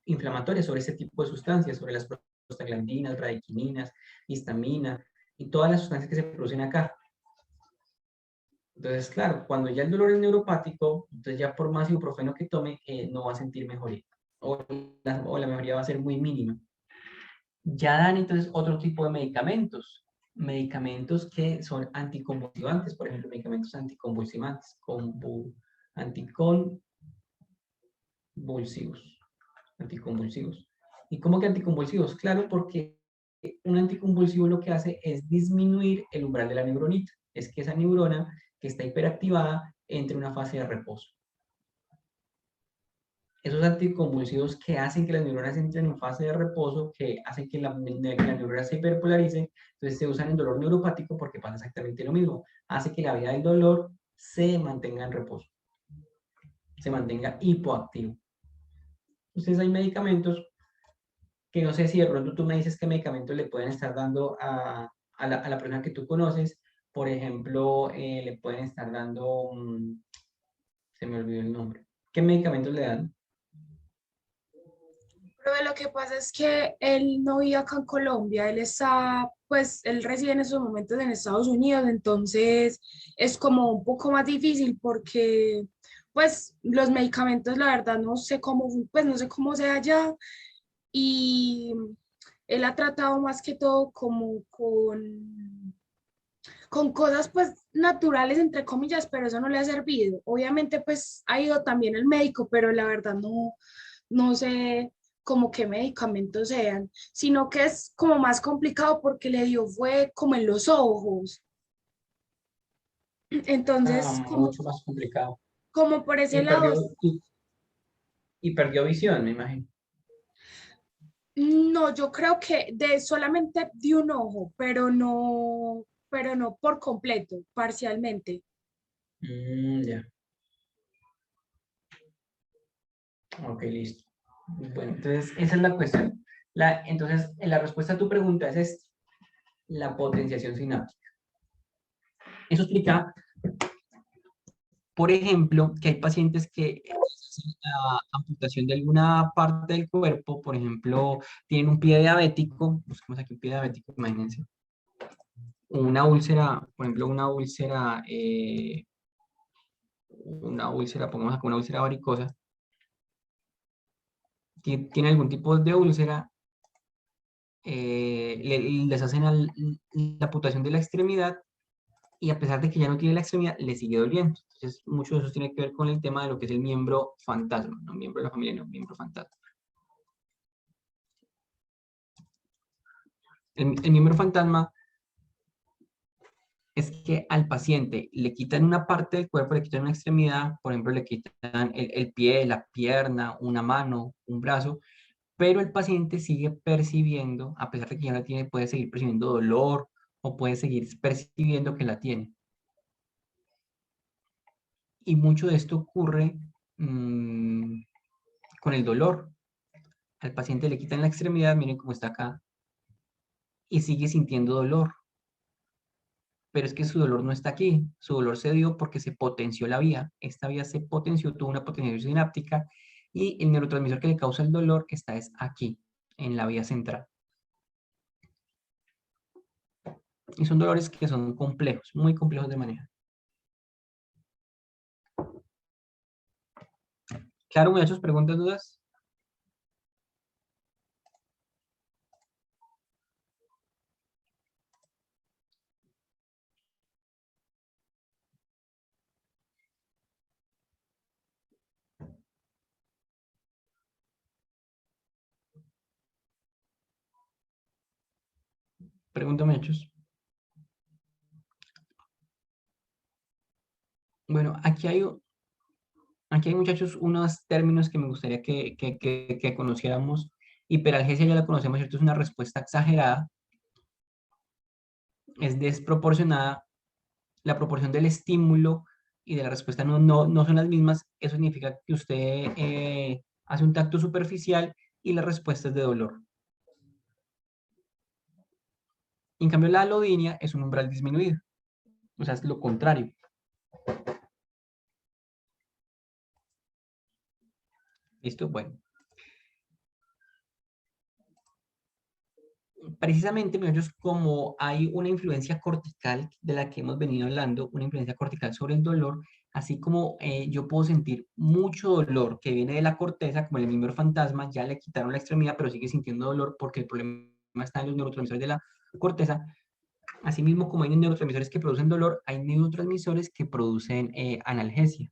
inflamatorias, sobre ese tipo de sustancias, sobre las prostaglandinas, radiquininas, histamina y todas las sustancias que se producen acá. Entonces, claro, cuando ya el dolor es neuropático, entonces ya por más ibuprofeno que tome, no va a sentir mejoría. O la mejoría va a ser muy mínima. Ya dan entonces otro tipo de medicamentos que son anticonvulsivantes, por ejemplo, medicamentos anticonvulsivantes, anticonvulsivos. ¿Y cómo que anticonvulsivos? Claro, porque un anticonvulsivo lo que hace es disminuir el umbral de la neuronita. Es que esa neurona que está hiperactivada entre una fase de reposo. Esos anticonvulsivos que hacen que las neuronas entren en fase de reposo, que hacen que la neurona se hiperpolarice, entonces se usan en dolor neuropático porque pasa exactamente lo mismo. Hace que la vía del dolor se mantenga en reposo, se mantenga hipoactivo. Entonces hay medicamentos que no sé si de pronto tú me dices qué medicamentos le pueden estar dando a la persona que tú conoces. Por ejemplo, le pueden estar dando, se me olvidó el nombre. ¿Qué medicamentos le dan? Pero lo que pasa es que él no vive acá en Colombia, él está, pues, él reside en esos momentos en Estados Unidos, entonces es como un poco más difícil porque, pues, los medicamentos, la verdad, no sé cómo, pues, no sé cómo sea allá y él ha tratado más que todo como con cosas, pues, naturales, entre comillas, pero eso no le ha servido. Obviamente, pues, ha ido también el médico, pero la verdad no sé como qué medicamentos sean, sino que es como más complicado porque le dio fue como en los ojos. Entonces, Mucho más complicado. como por ese Y lado, perdió visión, me imagino. no, yo creo que de solamente de un ojo, pero no por completo, parcialmente. Ya. Ok, listo. Bueno, entonces esa es la cuestión. Entonces, la respuesta a tu pregunta es esta, la potenciación sináptica. Eso explica, por ejemplo, que hay pacientes que hacen la amputación de alguna parte del cuerpo, por ejemplo, tienen un pie diabético, buscamos aquí un pie diabético, imagínense, una úlcera, por ejemplo, una úlcera, pongamos acá una úlcera varicosa, tiene algún tipo de úlcera, les hacen la amputación de la extremidad y a pesar de que ya no tiene la extremidad, le sigue doliendo. Entonces, mucho de eso tiene que ver con el tema de lo que es el miembro fantasma, no miembro de la familia, no miembro fantasma. El miembro fantasma es que al paciente le quitan una parte del cuerpo, le quitan una extremidad, por ejemplo, le quitan el pie, la pierna, una mano, un brazo, pero el paciente sigue percibiendo, a pesar de que ya no tiene, puede seguir percibiendo dolor, o puede seguir percibiendo que la tiene. Y mucho de esto ocurre con el dolor. Al paciente le quitan la extremidad, miren cómo está acá, y sigue sintiendo dolor. Pero es que su dolor no está aquí, su dolor se dio porque se potenció la vía. Esta vía se potenció, tuvo una potenciación sináptica, y el neurotransmisor que le causa el dolor está es aquí, en la vía central. Y son dolores que son complejos, muy complejos de manejar. Claro, muchachos, preguntas, dudas. Preguntas, muchachos. Bueno, aquí hay muchachos unos términos que me gustaría que conociéramos. Hiperalgesia ya la conocemos, ¿cierto? Es una respuesta exagerada, es desproporcionada, la proporción del estímulo y de la respuesta no son las mismas. Eso significa que usted hace un tacto superficial y la respuesta es de dolor. En cambio, la alodinia es un umbral disminuido, o sea, es lo contrario. ¿Listo? Bueno. Precisamente, muchachos, como hay una influencia cortical de la que hemos venido hablando, una influencia cortical sobre el dolor, así como yo puedo sentir mucho dolor que viene de la corteza, como el miembro fantasma, ya le quitaron la extremidad, pero sigue sintiendo dolor porque el problema está en los neurotransmisores de la corteza. Asimismo, como hay neurotransmisores que producen dolor, hay neurotransmisores que producen analgesia.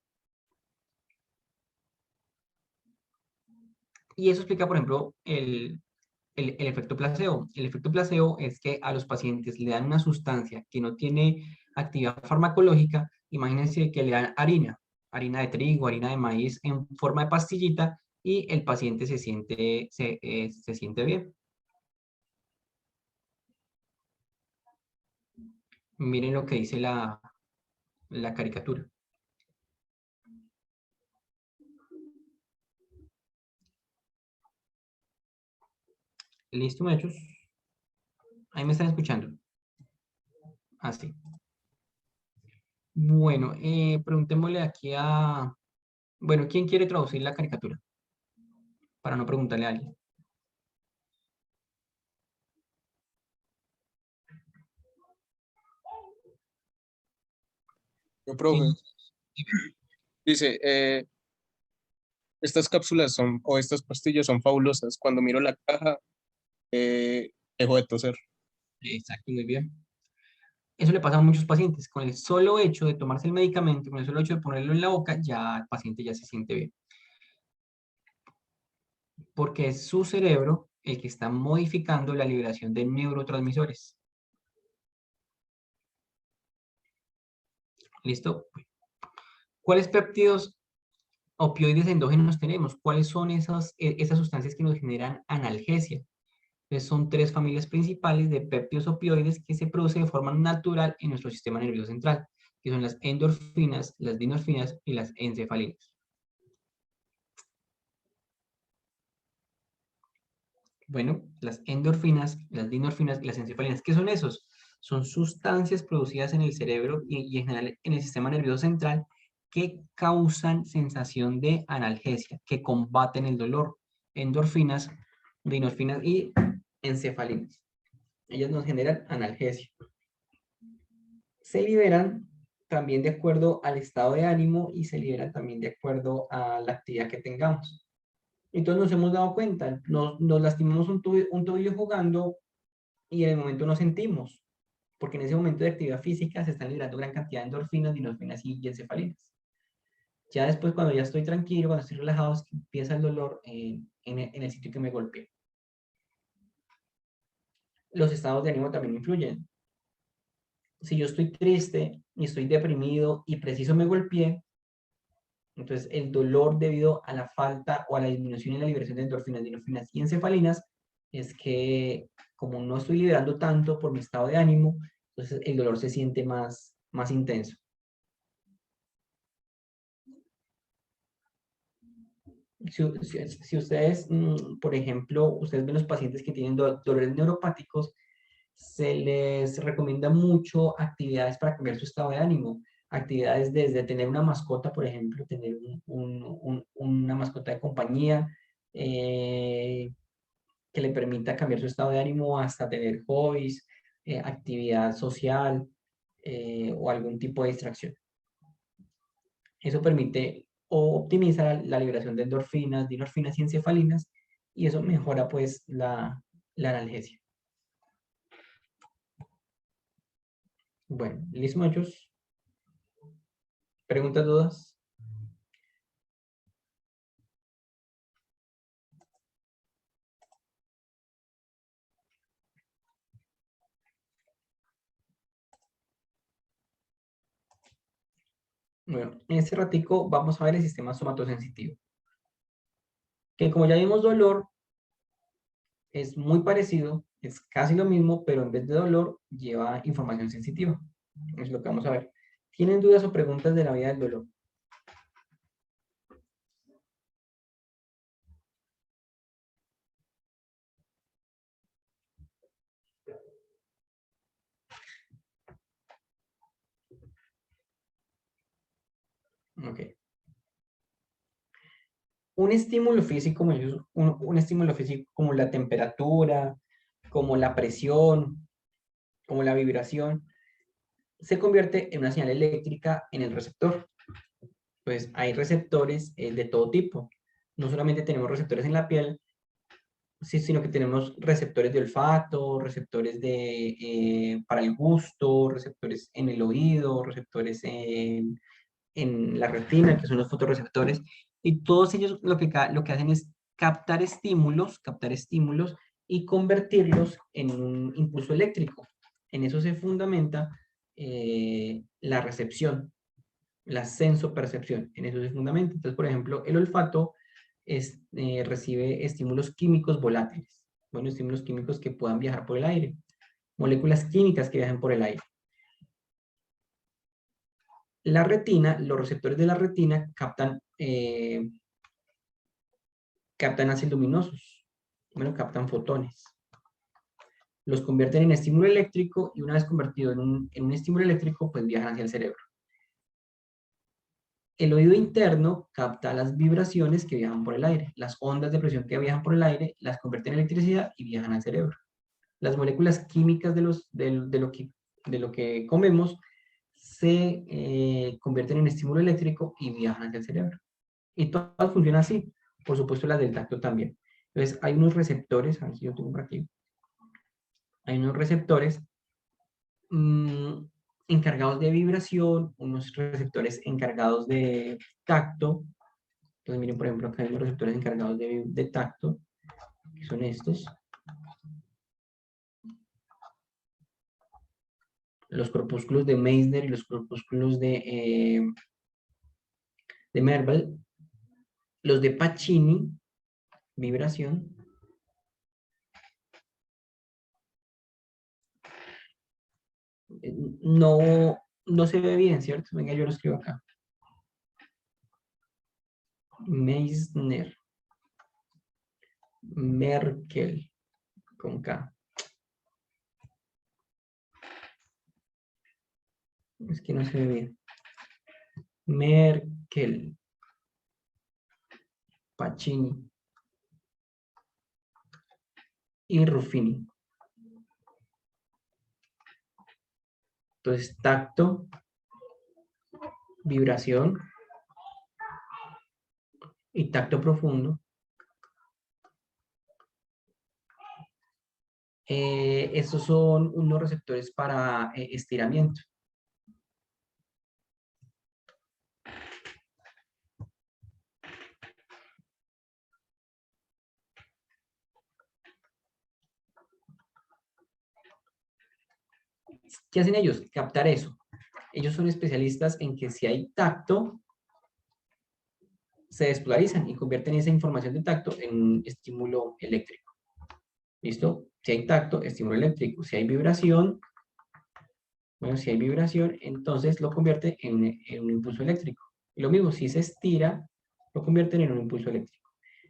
Y eso explica, por ejemplo, el efecto placebo. El efecto placebo es que a los pacientes le dan una sustancia que no tiene actividad farmacológica. Imagínense que le dan harina de trigo, harina de maíz en forma de pastillita, y el paciente se siente bien. Miren lo que dice la caricatura. ¿Listo, muchachos? Ahí me están escuchando. Así. Bueno, preguntémosle aquí a... Bueno, ¿quién quiere traducir la caricatura? Para no preguntarle a alguien. Yo, profe, dice, estas cápsulas son, o estas pastillas son fabulosas. Cuando miro la caja, dejo de toser. Exacto, muy bien. Eso le pasa a muchos pacientes. Con el solo hecho de tomarse el medicamento, con el solo hecho de ponerlo en la boca, ya el paciente ya se siente bien. Porque es su cerebro el que está modificando la liberación de neurotransmisores. ¿Listo? ¿Cuáles péptidos opioides endógenos tenemos? ¿Cuáles son esas sustancias que nos generan analgesia? Entonces son tres familias principales de péptidos opioides que se producen de forma natural en nuestro sistema nervioso central, que son las endorfinas, las dinorfinas y las encefalinas. Bueno, las endorfinas, las dinorfinas y las encefalinas, ¿qué son esos? Son sustancias producidas en el cerebro y en general en el sistema nervioso central que causan sensación de analgesia, que combaten el dolor. Endorfinas, dinorfinas y encefalinas. Ellas nos generan analgesia. Se liberan también de acuerdo al estado de ánimo y se liberan también de acuerdo a la actividad que tengamos. Entonces nos hemos dado cuenta, nos lastimamos un tobillo jugando y en el momento no sentimos, porque en ese momento de actividad física se están liberando gran cantidad de endorfinas, dinorfinas y encefalinas. Ya después, cuando ya estoy tranquilo, cuando estoy relajado, es que empieza el dolor en el sitio que me golpeé. Los estados de ánimo también influyen. Si yo estoy triste y estoy deprimido y preciso me golpeé, entonces el dolor debido a la falta o a la disminución en la liberación de endorfinas, dinorfinas y encefalinas es que como no estoy liberando tanto por mi estado de ánimo, Entonces el dolor se siente más intenso. Si ustedes, por ejemplo, ustedes ven los pacientes que tienen dolores neuropáticos, se les recomienda mucho actividades para cambiar su estado de ánimo. Actividades desde tener una mascota, por ejemplo, tener una mascota de compañía que le permita cambiar su estado de ánimo, hasta tener hobbies, actividad social o algún tipo de distracción. Eso permite o optimiza la liberación de endorfinas, dinorfinas y encefalinas, y eso mejora pues la analgesia. Bueno, listo, muchachos. ¿Preguntas, dudas? Bueno, en este ratico vamos a ver el sistema somatosensitivo, que como ya vimos dolor, es muy parecido, es casi lo mismo, pero en vez de dolor lleva información sensitiva. Es lo que vamos a ver. ¿Tienen dudas o preguntas de la vía del dolor? Ok. Un estímulo físico, un estímulo físico como la temperatura, como la presión, como la vibración, se convierte en una señal eléctrica en el receptor. Pues hay receptores de todo tipo. No solamente tenemos receptores en la piel, sino que tenemos receptores de olfato, receptores para el gusto, receptores en el oído, receptores en la retina, que son los fotorreceptores, y todos ellos lo que hacen es captar estímulos y convertirlos en un impulso eléctrico. En eso se fundamenta la recepción, la sensopercepción, en eso se fundamenta. Entonces, por ejemplo, el olfato recibe estímulos químicos volátiles, bueno, estímulos químicos que puedan viajar por el aire, moléculas químicas que viajan por el aire. La retina, los receptores de la retina captan haces luminosos, bueno, captan fotones. Los convierten en estímulo eléctrico y una vez convertido en un estímulo eléctrico, pues viajan hacia el cerebro. El oído interno capta las vibraciones que viajan por el aire. Las ondas de presión que viajan por el aire las convierten en electricidad y viajan al cerebro. Las moléculas químicas de lo que comemos se convierten en estímulo eléctrico y viajan hacia el cerebro. Y todas funcionan así. Por supuesto, las del tacto también. Entonces, hay unos receptores, a ver si yo tengo por aquí. Hay unos receptores encargados de vibración, unos receptores encargados de tacto. Entonces, miren, por ejemplo, acá hay unos receptores encargados de tacto, que son estos. Los corpúsculos de Meissner y los corpúsculos de Merkel. Los de Pacini, vibración. No se ve bien, ¿cierto? Venga, yo lo escribo acá. Meissner. Merkel, con K. Es que no se ve bien. Merkel. Pacini. Y Ruffini. Entonces, tacto, vibración y tacto profundo. Estos son unos receptores para estiramiento. ¿Qué hacen ellos? Captar eso. Ellos son especialistas en que si hay tacto, se despolarizan y convierten esa información de tacto en un estímulo eléctrico. ¿Listo? Si hay tacto, estímulo eléctrico. Si hay vibración, Bueno, si hay vibración, entonces lo convierte en un impulso eléctrico. Y lo mismo, si se estira, lo convierten en un impulso eléctrico.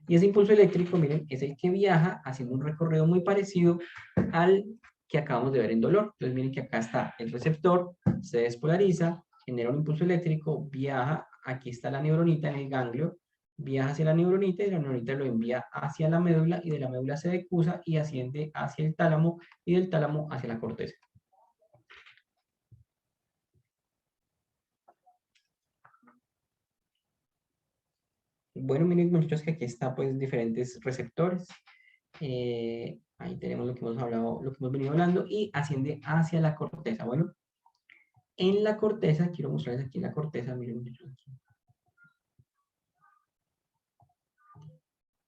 Y ese impulso eléctrico, miren, es el que viaja haciendo un recorrido muy parecido al que acabamos de ver en dolor. Entonces miren que acá está el receptor, se despolariza, genera un impulso eléctrico, viaja, aquí está la neuronita en el ganglio, viaja hacia la neuronita y la neuronita lo envía hacia la médula y de la médula se decusa y asciende hacia el tálamo y del tálamo hacia la corteza. Bueno, miren muchachos que aquí está pues diferentes receptores. Ahí tenemos lo que hemos hablado, lo que hemos venido hablando y asciende hacia la corteza. Bueno, en la corteza, quiero mostrarles aquí la corteza, miren muchachos aquí.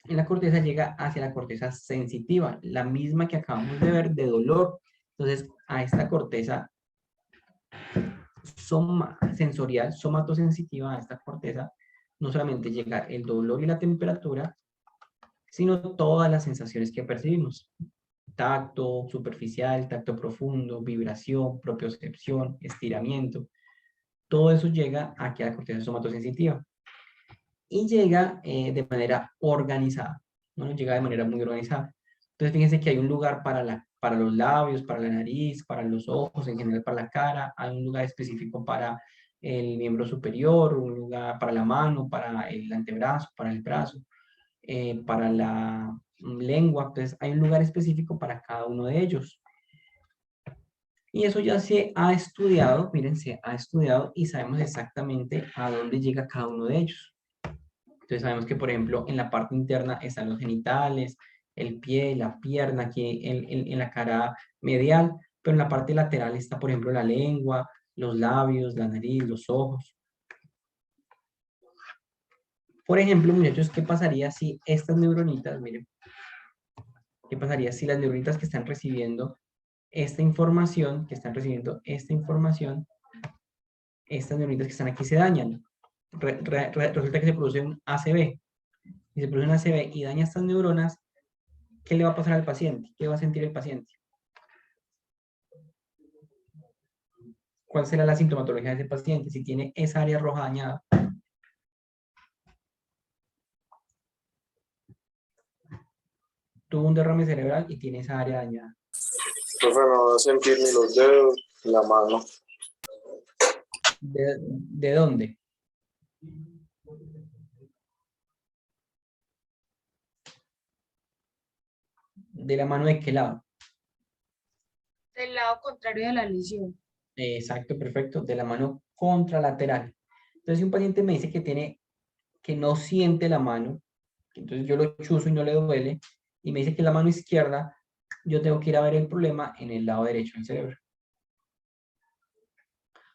En la corteza llega hacia la corteza sensitiva, la misma que acabamos de ver de dolor. Entonces, a esta corteza sensorial, somatosensitiva, a esta corteza, no solamente llega el dolor y la temperatura, sino todas las sensaciones que percibimos. Tacto superficial, tacto profundo, vibración, propiocepción, estiramiento. Todo eso llega aquí a la corteza somatosensitiva. Y llega de manera organizada, ¿no? Llega de manera muy organizada. Entonces, fíjense que hay un lugar para los labios, para la nariz, para los ojos, en general para la cara. Hay un lugar específico para el miembro superior, un lugar para la mano, para el antebrazo, para el brazo, para la lengua. Entonces, hay un lugar específico para cada uno de ellos. Y eso ya se ha estudiado, miren, se ha estudiado y sabemos exactamente a dónde llega cada uno de ellos. Entonces sabemos que, por ejemplo, en la parte interna están los genitales, el pie, la pierna, aquí en la cara medial, pero en la parte lateral está, por ejemplo, la lengua, los labios, la nariz, los ojos. Por ejemplo, muchachos, ¿qué pasaría si estas neuronitas, miren, qué pasaría si las neuronitas que están recibiendo esta información, estas neuronitas que están aquí se dañan? Resulta que se produce un ACV. Si se produce un ACV y daña estas neuronas, ¿qué le va a pasar al paciente? ¿Qué va a sentir el paciente? ¿Cuál será la sintomatología de ese paciente si tiene esa área roja dañada? Tuvo un derrame cerebral y tiene esa área dañada. Profe, no va a sentir ni los dedos, ni la mano. ¿De dónde? ¿De la mano de qué lado? Del lado contrario de la lesión. Exacto, perfecto. De la mano contralateral. Entonces, si un paciente me dice que no siente la mano, entonces yo lo chuzo y no le duele, y me dice que la mano izquierda, yo tengo que ir a ver el problema en el lado derecho del cerebro.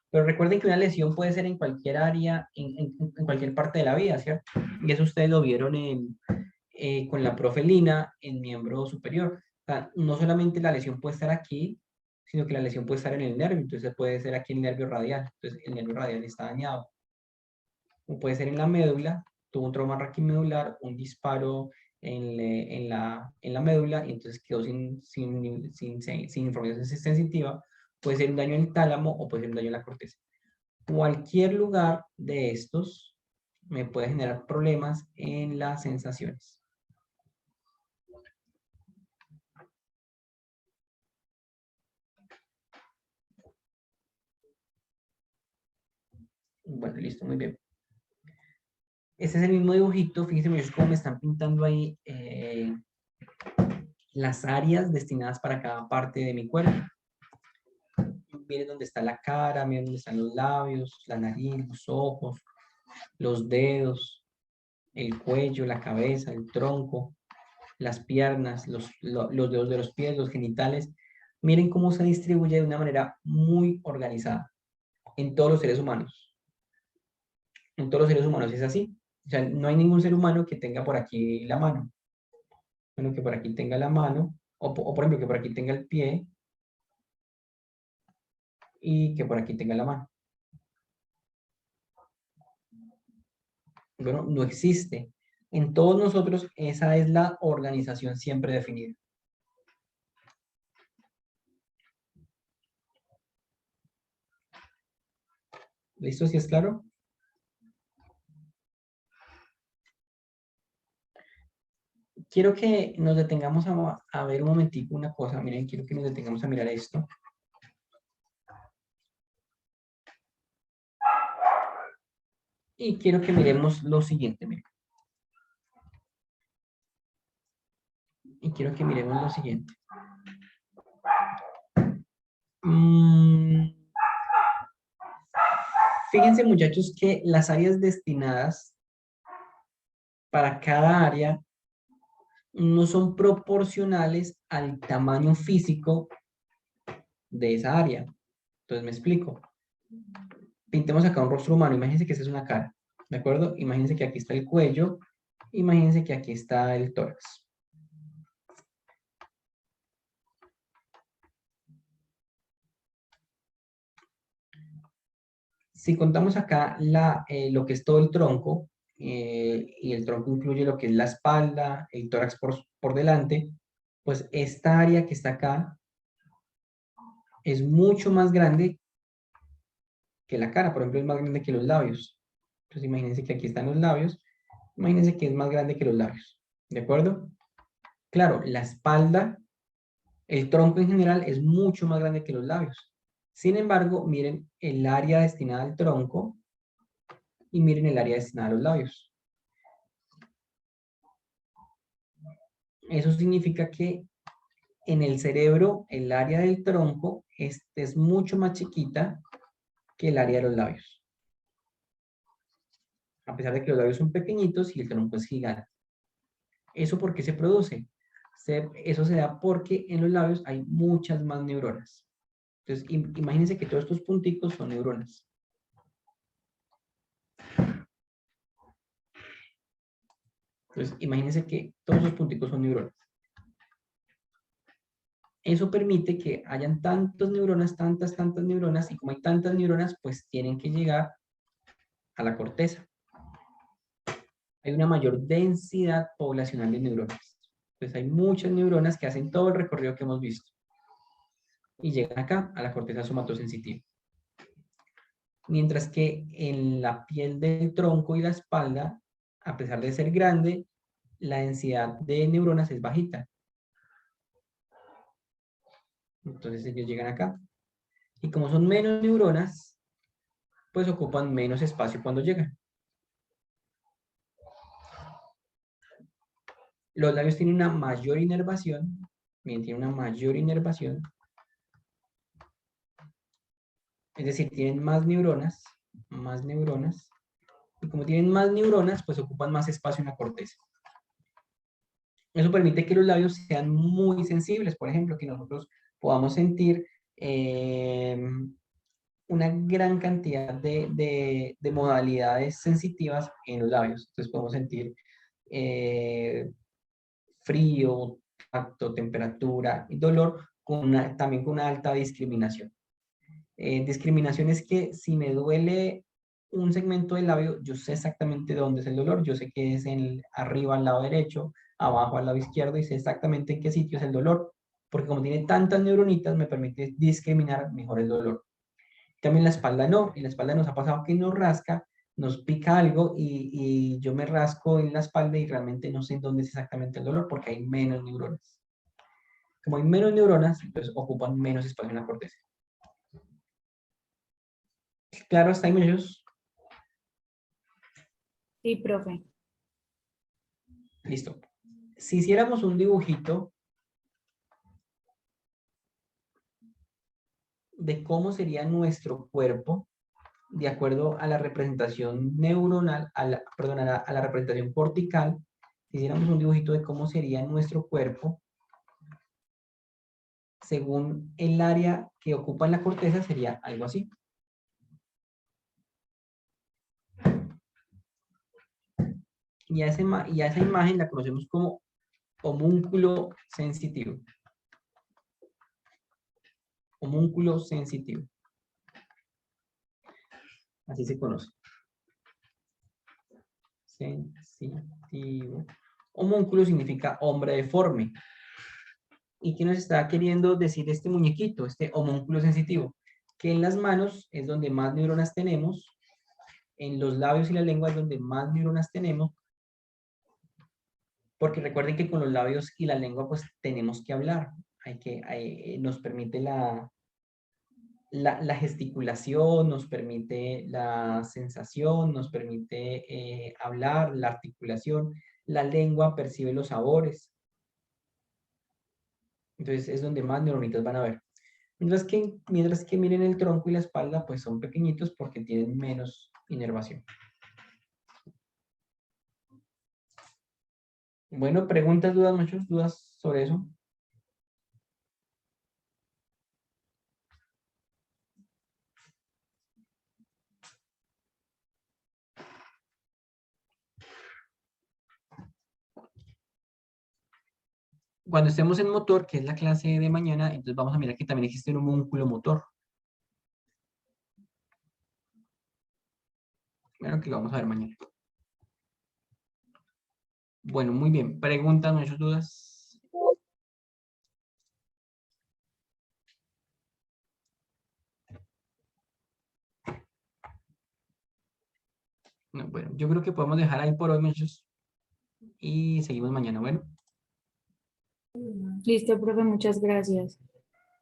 Pero recuerden que una lesión puede ser en cualquier área, en cualquier parte de la vida, ¿cierto? Y eso ustedes lo vieron con la profe Lina en miembro superior. O sea, no solamente la lesión puede estar aquí, sino que la lesión puede estar en el nervio. Entonces puede ser aquí en el nervio radial. Entonces el nervio radial está dañado. O puede ser en la médula, tuvo un trauma raquimedular, un disparo en la médula, y entonces quedó sin información sensitiva. Puede ser un daño en el tálamo o puede ser un daño en la corteza. Cualquier lugar de estos me puede generar problemas en las sensaciones. Bueno, listo, muy bien. Este es el mismo dibujito, fíjense cómo me están pintando ahí las áreas destinadas para cada parte de mi cuerpo. Miren dónde está la cara, miren dónde están los labios, la nariz, los ojos, los dedos, el cuello, la cabeza, el tronco, las piernas, los dedos de los pies, los genitales. Miren cómo se distribuye de una manera muy organizada en todos los seres humanos. En todos los seres humanos es así. O sea, no hay ningún ser humano que tenga por aquí la mano. Bueno, que por aquí tenga la mano, o por ejemplo, que por aquí tenga el pie, y que por aquí tenga la mano. Bueno, no existe. En todos nosotros esa es la organización siempre definida. ¿Listo? ¿Sí es claro? Quiero que nos detengamos a ver un momentico una cosa. Miren, quiero que nos detengamos a mirar esto. Y quiero que miremos lo siguiente, miren. Y quiero que miremos lo siguiente. Fíjense, muchachos, que las áreas destinadas para cada área no son proporcionales al tamaño físico de esa área. Entonces me explico. Pintemos acá un rostro humano. Imagínense que esta es una cara, ¿de acuerdo? Imagínense que aquí está el cuello. Imagínense que aquí está el tórax. Si contamos acá lo que es todo el tronco, y el tronco incluye lo que es la espalda, el tórax por delante, pues esta área que está acá es mucho más grande que la cara. Por ejemplo, es más grande que los labios. Entonces imagínense que aquí están los labios. Imagínense que es más grande que los labios. ¿De acuerdo? Claro, la espalda, el tronco en general es mucho más grande que los labios. Sin embargo, miren el área destinada al tronco y miren el área destinada a los labios. Eso significa que en el cerebro, el área del tronco es mucho más chiquita que el área de los labios. A pesar de que los labios son pequeñitos y el tronco es gigante. ¿Eso por qué se produce? Eso se da porque en los labios hay muchas más neuronas. Entonces, imagínense que todos estos punticos son neuronas. Entonces, imagínense que todos los punticos son neuronas. Eso permite que hayan tantas neuronas, tantas neuronas, y como hay tantas neuronas, pues tienen que llegar a la corteza. Hay una mayor densidad poblacional de neuronas. Entonces hay muchas neuronas que hacen todo el recorrido que hemos visto. Y llegan acá, a la corteza somatosensitiva. Mientras que en la piel del tronco y la espalda, a pesar de ser grande, la densidad de neuronas es bajita. Entonces ellos llegan acá. Y como son menos neuronas, pues ocupan menos espacio cuando llegan. Los labios tienen una mayor inervación. Bien, tienen una mayor inervación. Es decir, tienen más neuronas. Y como tienen más neuronas, pues ocupan más espacio en la corteza. Eso permite que los labios sean muy sensibles. Por ejemplo, que nosotros podamos sentir una gran cantidad de modalidades sensitivas en los labios. Entonces podemos sentir frío, tacto, temperatura y dolor, también con una alta discriminación. Discriminación es que si me duele un segmento del labio, yo sé exactamente dónde es el dolor. Yo sé que es arriba al lado derecho, abajo al lado izquierdo, y sé exactamente en qué sitio es el dolor, porque como tiene tantas neuronitas, me permite discriminar mejor el dolor. También la espalda no. En la espalda nos ha pasado que nos rasca, nos pica algo y yo me rasco en la espalda y realmente no sé dónde es exactamente el dolor porque hay menos neuronas. Como hay menos neuronas, entonces ocupan menos espacio en la corteza. ¿Claro hasta ahí, muchachos? Sí, profe. Listo. Si hiciéramos un dibujito de cómo sería nuestro cuerpo, de acuerdo a la representación neuronal, a la representación cortical, si hiciéramos un dibujito de cómo sería nuestro cuerpo, según el área que ocupa en la corteza, sería algo así. Y a esa imagen la conocemos como homúnculo sensitivo. Homúnculo sensitivo. Así se conoce. Sensitivo. Homúnculo significa hombre deforme. ¿Y qué nos está queriendo decir este muñequito, este homúnculo sensitivo? que en las manos es donde más neuronas tenemos, en los labios y la lengua es donde más neuronas tenemos, porque recuerden que con los labios y la lengua pues tenemos que hablar, nos permite la gesticulación, nos permite la sensación, nos permite hablar, la articulación, la lengua percibe los sabores. Entonces es donde más neuronitas van a ver. Mientras que miren el tronco y la espalda, pues son pequeñitos porque tienen menos inervación. Bueno, preguntas, dudas, muchas dudas sobre eso. Cuando estemos en motor, que es la clase de mañana, entonces vamos a mirar que también existe un homúnculo motor. Bueno, que lo vamos a ver mañana. Bueno, muy bien. Preguntas, muchas dudas. No, bueno, yo creo que podemos dejar ahí por hoy, muchachos. Y seguimos mañana. Bueno, Listo, profe, muchas gracias.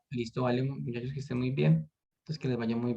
listo, vale, muchachos, que estén muy bien. Entonces, que les vaya muy bien.